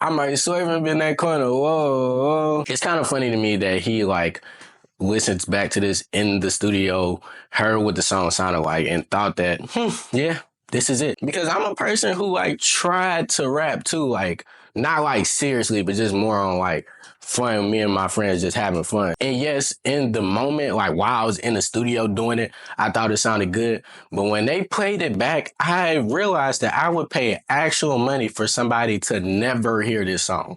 I might swerve him in that corner. Whoa, whoa. It's kind of funny to me that he like listens back to this in the studio, heard what the song sounded like, and thought that, yeah, this is it. Because I'm a person who like tried to rap too, like not like seriously, but just more on like fun, me and my friends just having fun. And yes, in the moment, like while I was in the studio doing it, I thought it sounded good. But when they played it back, I realized that I would pay actual money for somebody to never hear this song.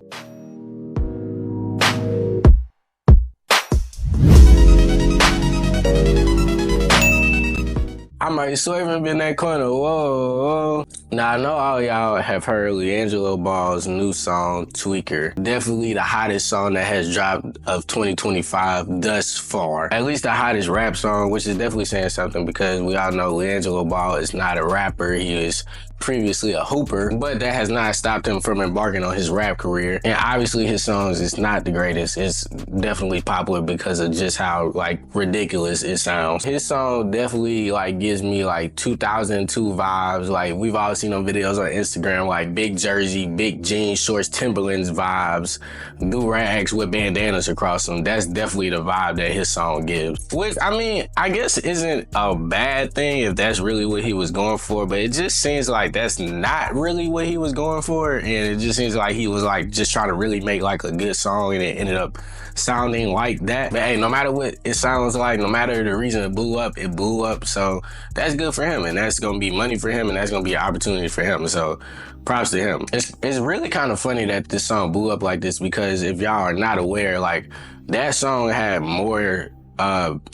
I might swerve him in that corner. Whoa, whoa. Now, I know all y'all have heard Liangelo Ball's new song, Tweaker. Definitely the hottest song that has dropped of 2025 thus far. At least the hottest rap song, which is definitely saying something because we all know Liangelo Ball is not a rapper. He is previously a hooper, but that has not stopped him from embarking on his rap career. And obviously his songs is not the greatest. It's definitely popular because of just how like ridiculous it sounds. His song definitely like gives me like 2002 vibes. Like we've all seen on videos on Instagram, like big jersey, big jeans, shorts, Timberlands vibes, do rags with bandanas across them. That's definitely the vibe that his song gives. Which, I mean, I guess isn't a bad thing if that's really what he was going for, but it just seems like that's not really what he was going for, and it just seems like he was like just trying to really make like a good song, and it ended up sounding like that. But hey, no matter what it sounds like, no matter the reason it blew up, so that's good for him, and that's gonna be money for him, and that's gonna be an opportunity for him, so props to him. It's really kind of funny that this song blew up like this, because if y'all are not aware, like that song had more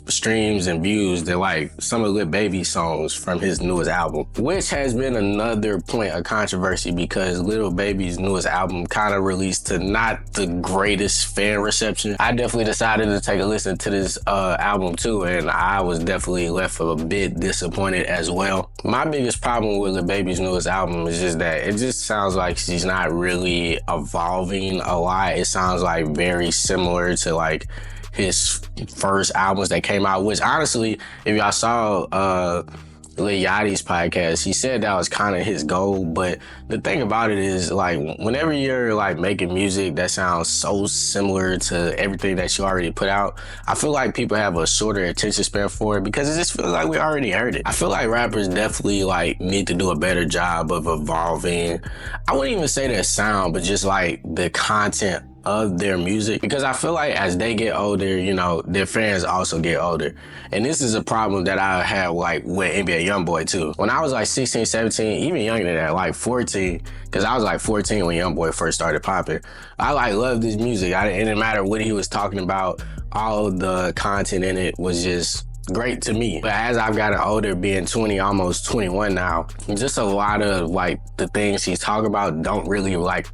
streams and views than like some of Lil Baby's songs from his newest album, which has been another point of controversy because Lil Baby's newest album kind of released to not the greatest fan reception. I definitely decided to take a listen to this album too, and I was definitely left a bit disappointed as well. My biggest problem with Lil Baby's newest album is just that it just sounds like she's not really evolving a lot. It sounds like very similar to like his first albums that came out, which honestly, if y'all saw Lil Yachty's podcast, he said that was kind of his goal. But the thing about it is, like, whenever you're like making music that sounds so similar to everything that you already put out, I feel like people have a shorter attention span for it because it just feels like we already heard it. I feel like rappers definitely like need to do a better job of evolving. I wouldn't even say their sound, but just like the content of their music, because I feel like as they get older, you know, their fans also get older. And this is a problem that I had like with NBA Youngboy too. When I was like 16, 17, even younger than that, like 14, because I was like 14 when Youngboy first started popping. I like loved his music. It didn't matter what he was talking about. All of the content in it was just great to me. But as I've gotten older, being 20, almost 21 now, just a lot of like the things he's talking about don't really like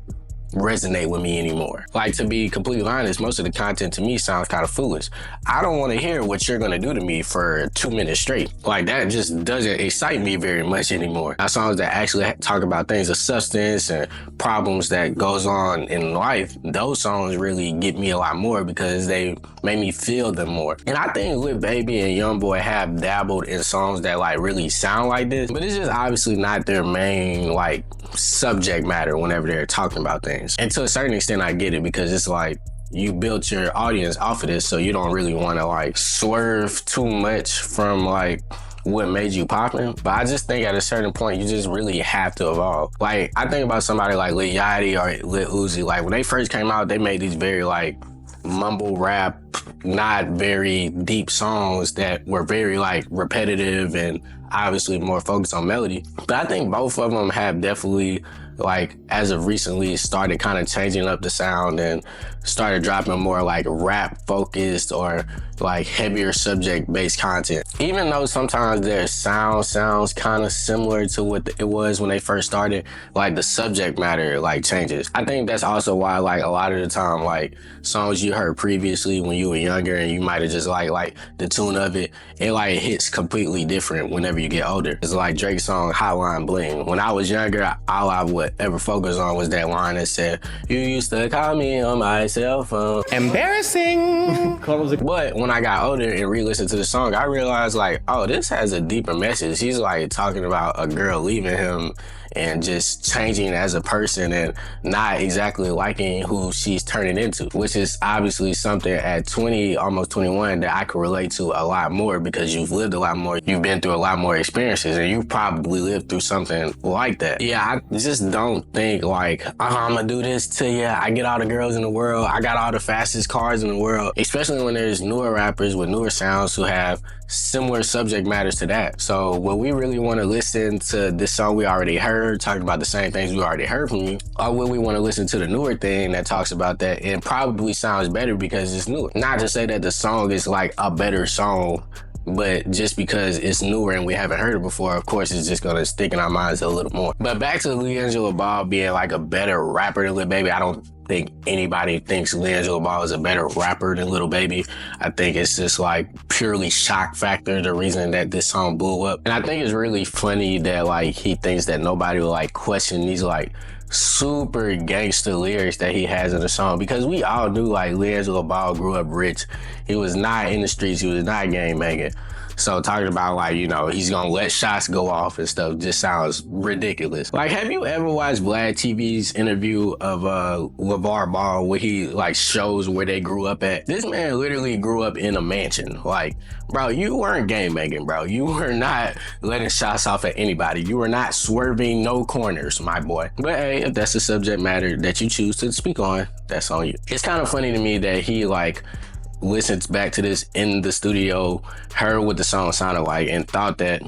resonate with me anymore. Like, to be completely honest, most of the content to me sounds kind of foolish. I don't want to hear what you're gonna do to me for 2 minutes straight. Like, that just doesn't excite me very much anymore. Now, songs that actually talk about things of substance and problems that goes on in life, those songs really get me a lot more because they make me feel them more. And I think Lil Baby and Youngboy have dabbled in songs that like really sound like this, but it's just obviously not their main like subject matter whenever they're talking about things. And to a certain extent, I get it, because it's like you built your audience off of this, so you don't really want to like swerve too much from like what made you poppin'. But I just think at a certain point, you just really have to evolve. Like, I think about somebody like Lil Yachty or Lil Uzi. Like, when they first came out, they made these very like mumble rap, not very deep songs that were very like repetitive and obviously more focused on melody. But I think both of them have definitely, like, as of recently, started kind of changing up the sound and started dropping more like rap focused or like heavier subject based content. Even though sometimes their sound sounds kind of similar to what it was when they first started, like the subject matter like changes. I think that's also why like a lot of the time like songs you heard previously when you were younger and you might have just like the tune of it, it like hits completely different whenever you get older. It's like Drake's song Hotline Bling. When I was younger, all I would ever focus on was that line that said, "You used to call me on my cell phone." Embarrassing. But when I got older and re-listened to the song, I realized like, oh, this has a deeper message. He's like talking about a girl leaving him and just changing as a person and not exactly liking who she's turning into, which is obviously something at 20, almost 21, that I could relate to a lot more because you've lived a lot more, you've been through a lot more experiences, and you probably lived through something like that. Yeah, I just don't think like, I'm gonna do this to you, I get all the girls in the world, I got all the fastest cars in the world, especially when there's newer rappers with newer sounds who have similar subject matters to that. So when we really want to listen to this song we already heard, talking about the same things we already heard from you, or when we want to listen to the newer thing that talks about that, it probably sounds better because it's newer. Not to say that the song is like a better song, but just because it's newer and we haven't heard it before, of course, it's just gonna stick in our minds a little more. But back to Liangelo Ball being like a better rapper than Lil Baby, I don't think anybody thinks Liangelo Ball is a better rapper than Lil Baby. I think it's just like purely shock factor, the reason that this song blew up. And I think it's really funny that like he thinks that nobody will like question these like super gangster lyrics that he has in the song, because we all knew like Liangelo Ball grew up rich. He was not in the streets, he was not gang banging. So talking about like, you know, he's gonna let shots go off and stuff just sounds ridiculous. Like, have you ever watched Vlad TV's interview of LeVar Ball where he like shows where they grew up at? This man literally grew up in a mansion. Like, bro, you weren't gang banging, bro. You were not letting shots off at anybody. You were not swerving no corners, my boy. But hey, if that's a subject matter that you choose to speak on, that's on you. It's kind of funny to me that he like listens back to this in the studio, heard what the song sounded like, and thought that,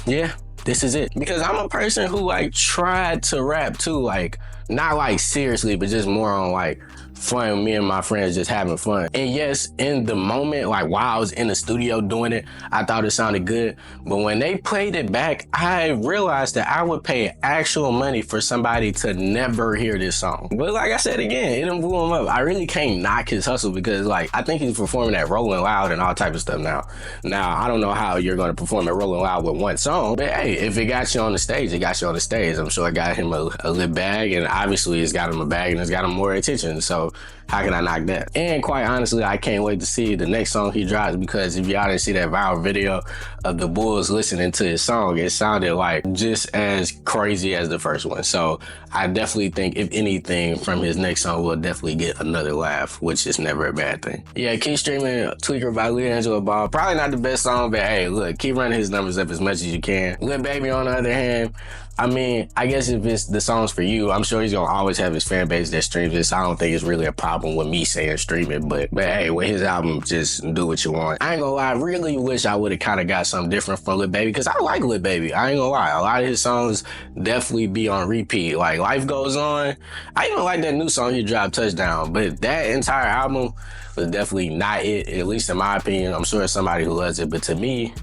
yeah, this is it. Because I'm a person who like tried to rap too, like not like seriously, but just more on like fun, me and my friends just having fun. And yes, in the moment, like while I was in the studio doing it, I thought it sounded good. But when they played it back, I realized that I would pay actual money for somebody to never hear this song. But like I said again, it done blew him up. I really can't knock his hustle because like, I think he's performing at Rolling Loud and all type of stuff now. Now, I don't know how you're gonna perform at Rolling Loud with one song, but hey, if it got you on the stage, it got you on the stage. I'm sure it got him a lit bag, and obviously it's got him a bag and it's got him more attention. So how can I knock that? And quite honestly, I can't wait to see the next song he drops, because if y'all didn't see that viral video of the Bulls listening to his song, it sounded like just as crazy as the first one. So I definitely think, if anything, from his next song, we'll definitely get another laugh, which is never a bad thing. Yeah, keep streaming Tweaker by Liangelo Ball. Probably not the best song, but hey, look, keep running his numbers up as much as you can. Lil Baby, on the other hand, I mean, I guess if it's the songs for you, I'm sure he's gonna always have his fan base that streams this. I don't think it's really a problem with me saying stream it, but hey, with his album, just do what you want. I ain't gonna lie, I really wish I would have kind of got something different from Lil Baby, because I like Lil Baby. I ain't gonna lie, a lot of his songs definitely be on repeat. Like Life Goes On. I even like that new song he dropped, Touchdown, but that entire album was definitely not it, at least in my opinion. I'm sure it's somebody who loves it, but to me,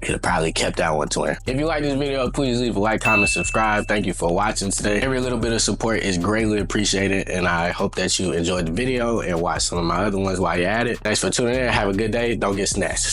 could have probably kept that one to him. If you like this video, please leave a like, comment, subscribe. Thank you for watching today. Every little bit of support is greatly appreciated, and I hope that you enjoyed the video and watch some of my other ones while you're at it. Thanks for tuning in. Have a good day. Don't get snatched.